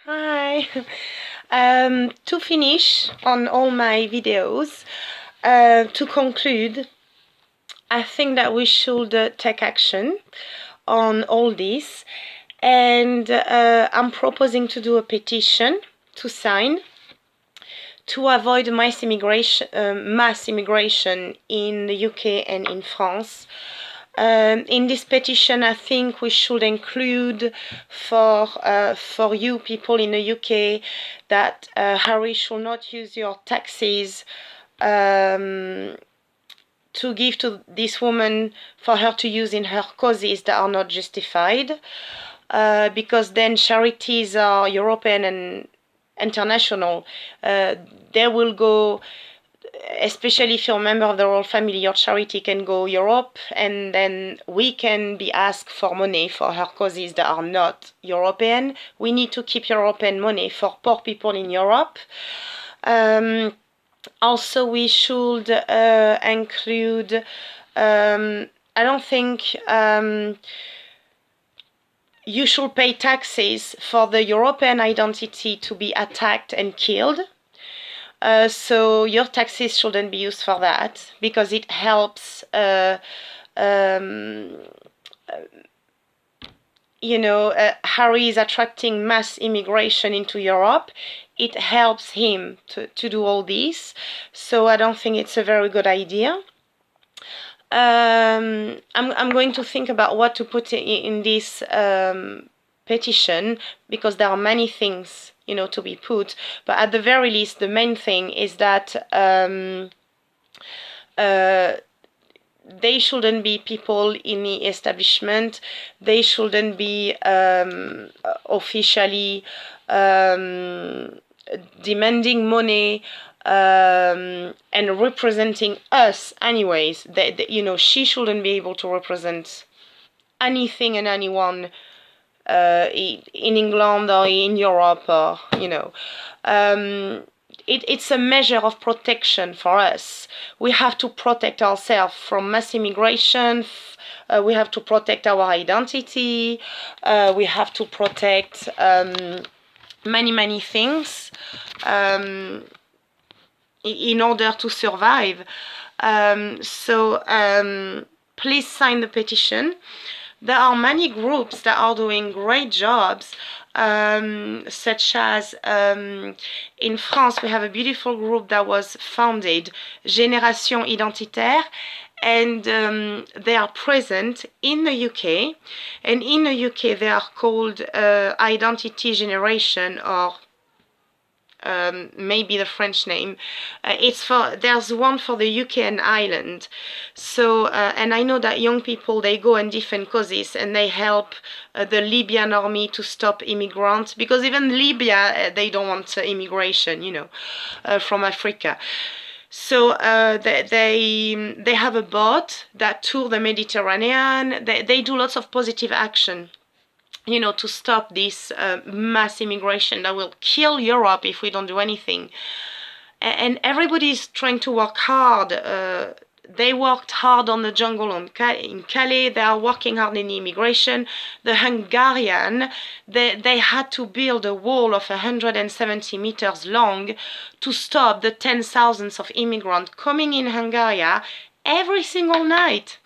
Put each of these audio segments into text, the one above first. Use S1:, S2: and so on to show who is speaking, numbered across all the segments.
S1: Hi. To finish on all my videos, to conclude, I think that we should take action on all this, and I'm proposing to do a petition to sign to avoid mass immigration in the UK and in France. In this petition, I think we should include for you people in the UK that Harry should not use your taxes to give to this woman for her to use in her causes that are not justified, because then charities are European and international. They will go, especially if you're a member of the royal family, your charity can go Europe, and then we can be asked for money for her causes that are not European. We need to keep European money for poor people in Europe. Also, we should include. I don't think you should pay taxes for the European identity to be attacked and killed. So your taxes shouldn't be used for that because it helps, Harry is attracting mass immigration into Europe. It helps him to do all this. So I don't think it's a very good idea. I'm going to think about what to put in this petition, because there are many things to be put, but at the very least the main thing is that they shouldn't be people in the establishment. They shouldn't be officially demanding money and representing us anyways. She shouldn't be able to represent anything and anyone in England or in Europe, or it's a measure of protection for us. We have to protect ourselves from mass immigration. We have to protect our identity. We have to protect many things in order to survive. Please sign the petition. There are many groups that are doing great jobs, such as in France, we have a beautiful group that was founded, Génération Identitaire, and they are present in the UK. And in the UK, they are called Identity Generation, or maybe the French name. There's one for the UK and Ireland. So and I know that young people, they go and defend causes and they help the Libyan army to stop immigrants, because even Libya, they don't want immigration, from Africa. So they have a boat that tour the Mediterranean. They do lots of positive action, to stop this mass immigration that will kill Europe if we don't do anything. And everybody is trying to work hard. They worked hard on the jungle in Calais. They are working hard in the immigration. The Hungarian, they had to build a wall of 170 meters long to stop the 10,000s of immigrants coming in Hungary every single night.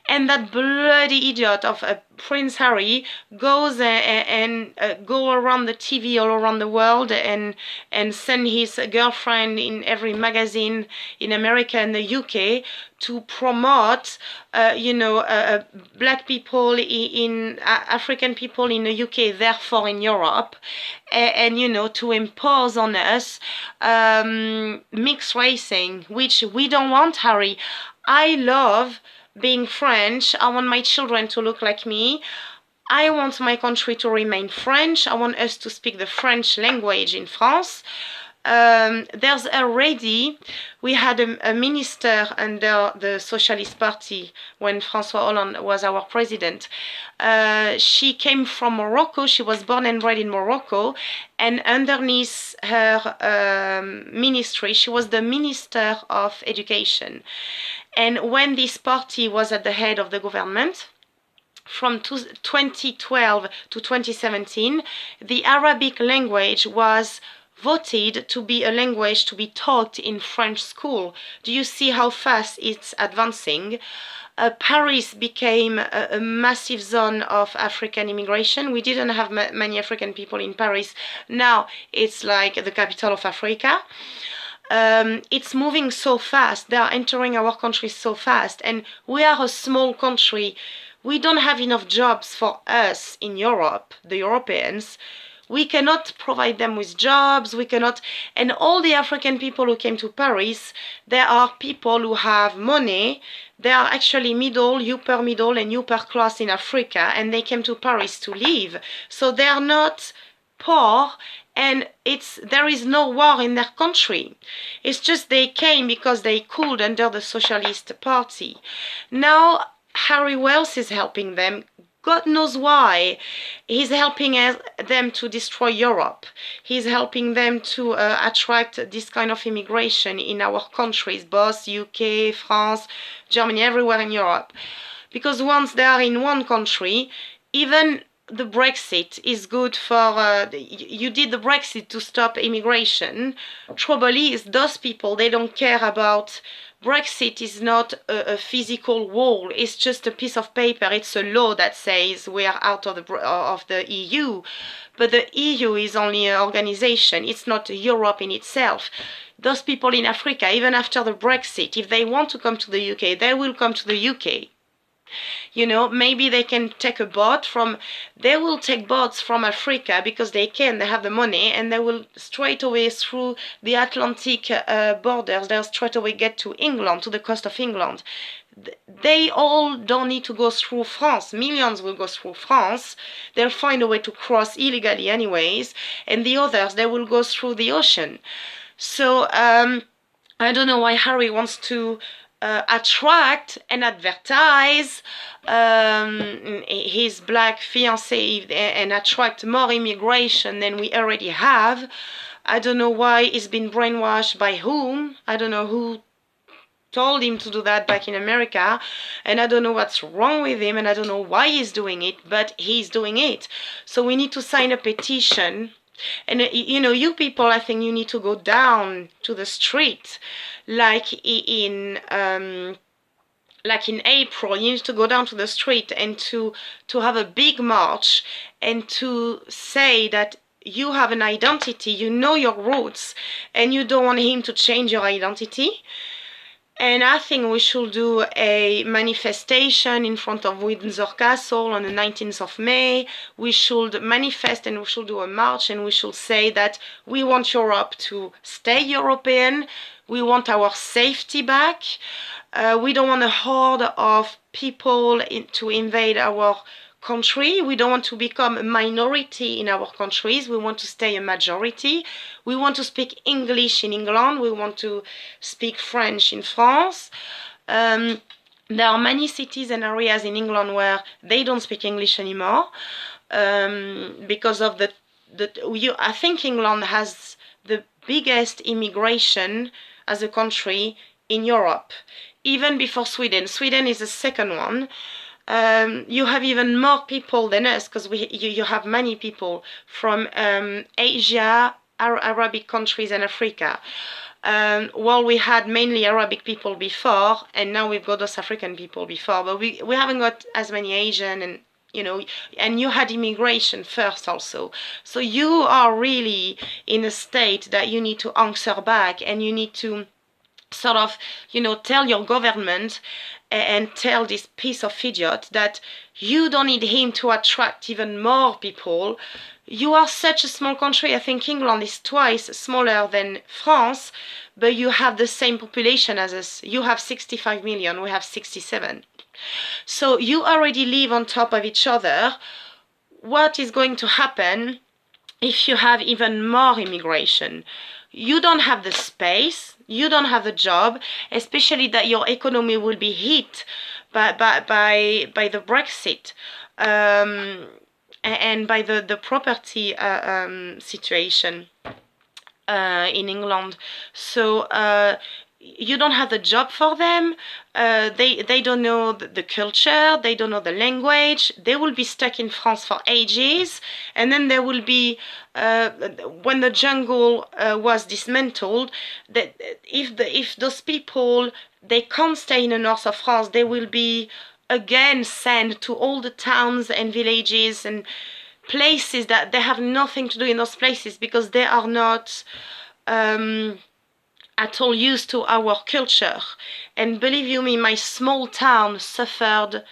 S1: And that bloody idiot of Prince Harry goes and go around the TV all around the world and send his girlfriend in every magazine in America and the UK to promote, black people in African people in the UK, therefore in Europe, and to impose on us mixed racing, which we don't want, Harry. I love being French. I want my children to look like me. I want my country to remain French. I want us to speak the French language in France. There's already, we had a minister under the Socialist Party when François Hollande was our president. She came from Morocco. She was born and bred in Morocco. And underneath her ministry, she was the Minister of Education. And when this party was at the head of the government, from 2012 to 2017, the Arabic language was voted to be a language to be taught in French school. Do you see how fast it's advancing? Paris became a massive zone of African immigration. We didn't have many African people in Paris. Now it's like the capital of Africa. It's moving so fast. They are entering our country so fast, and we are a small country. We don't have enough jobs for us in Europe, the Europeans. We cannot provide them with jobs. We cannot, and all the African people who came to Paris, there are people who have money. They are actually middle, upper middle, and upper class in Africa, and they came to Paris to live. So they are not poor, and there is no war in their country. It's just they came because they could under the Socialist Party. Now Harry Wells is helping them. God knows why. He's helping them to destroy Europe. He's helping them to attract this kind of immigration in our countries, both UK, France, Germany, everywhere in Europe. Because once they are in one country, even the Brexit is good for. You did the Brexit to stop immigration. Trouble is, those people, they don't care about. Brexit is not a physical wall. It's just a piece of paper. It's a law that says we are out of the EU. But the EU is only an organization. It's not Europe in itself. Those people in Africa, even after the Brexit, if they want to come to the UK, they will come to the UK. Maybe they can take a boat they will take boats from Africa because they have the money, and they will straight away through the Atlantic borders, they'll straight away get to England, to the coast of England. They all don't need to go through France. Millions will go through France. They'll find a way to cross illegally anyways, and the others, they will go through the ocean. So I don't know why Harry wants to attract and advertise his black fiancée and attract more immigration than we already have. I don't know why he's been brainwashed by whom. I don't know who told him to do that back in America, and I don't know what's wrong with him, and I don't know why he's doing it, but he's doing it. So we need to sign a petition. And you people, I think you need to go down to the street, like in April. You need to go down to the street and to have a big march and to say that you have an identity, you know your roots, and you don't want him to change your identity. And I think we should do a manifestation in front of Windsor Castle on the 19th of May. We should manifest, and we should do a march, and we should say that we want Europe to stay European. We want our safety back. We don't want a horde of people to invade our country. We don't want to become a minority in our countries. We want to stay a majority. We want to speak English in England. We want to speak French in France. There are many cities and areas in England where they don't speak English anymore because of I think England has the biggest immigration as a country in Europe, even before Sweden. Sweden is the second one. You have even more people than us because you have many people from Asia, Arabic countries, and Africa. Well, we had mainly Arabic people before, and now we've got those African people before, but we haven't got as many Asian, and and you had immigration first also. So you are really in a state that you need to answer back, and you need to sort of, tell your government and tell this piece of idiot that you don't need him to attract even more people. You are such a small country. I think England is twice smaller than France, but you have the same population as us. You have 65 million, we have 67. So you already live on top of each other. What is going to happen if you have even more immigration? You don't have the space, you don't have the job, especially that your economy will be hit by the Brexit and by the property situation in England. So you don't have the job for them. They don't know the culture. They don't know the language. They will be stuck in France for ages, and then there will be when the jungle was dismantled. That if those people they can't stay in the north of France, they will be again sent to all the towns and villages and places that they have nothing to do in those places because they are not. At all used to our culture. And believe you me, my small town suffered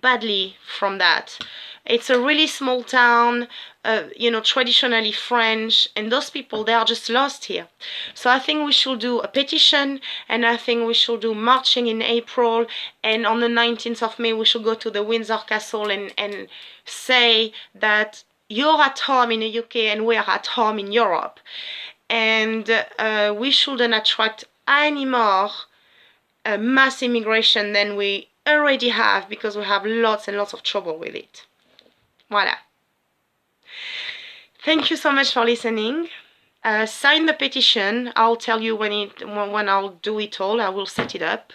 S1: badly from that. It's a really small town, traditionally French, and those people, they are just lost here. So I think we should do a petition, and I think we should do marching in April, and on the 19th of May, we should go to the Windsor Castle and say that you're at home in the UK and we're at home in Europe. And we shouldn't attract any more mass immigration than we already have because we have lots and lots of trouble with it. Voila. Thank you so much for listening. Sign the petition. I'll tell you when I'll do it all. I will set it up.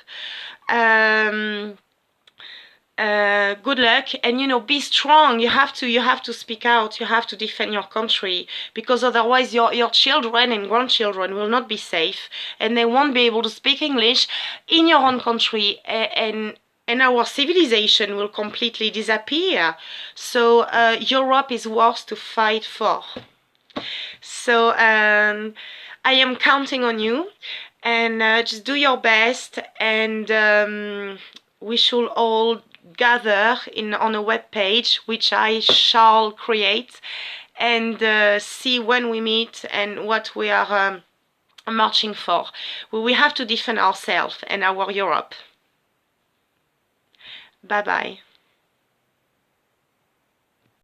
S1: Good luck, and be strong. You have to speak out. You have to defend your country because otherwise your children and grandchildren will not be safe, and they won't be able to speak English in your own country, and our civilization will completely disappear. So Europe is worth to fight for. So I am counting on you, and just do your best, and we should all gather on a web page, which I shall create, and see when we meet and what we are marching for. We have to defend ourselves and our Europe. Bye bye.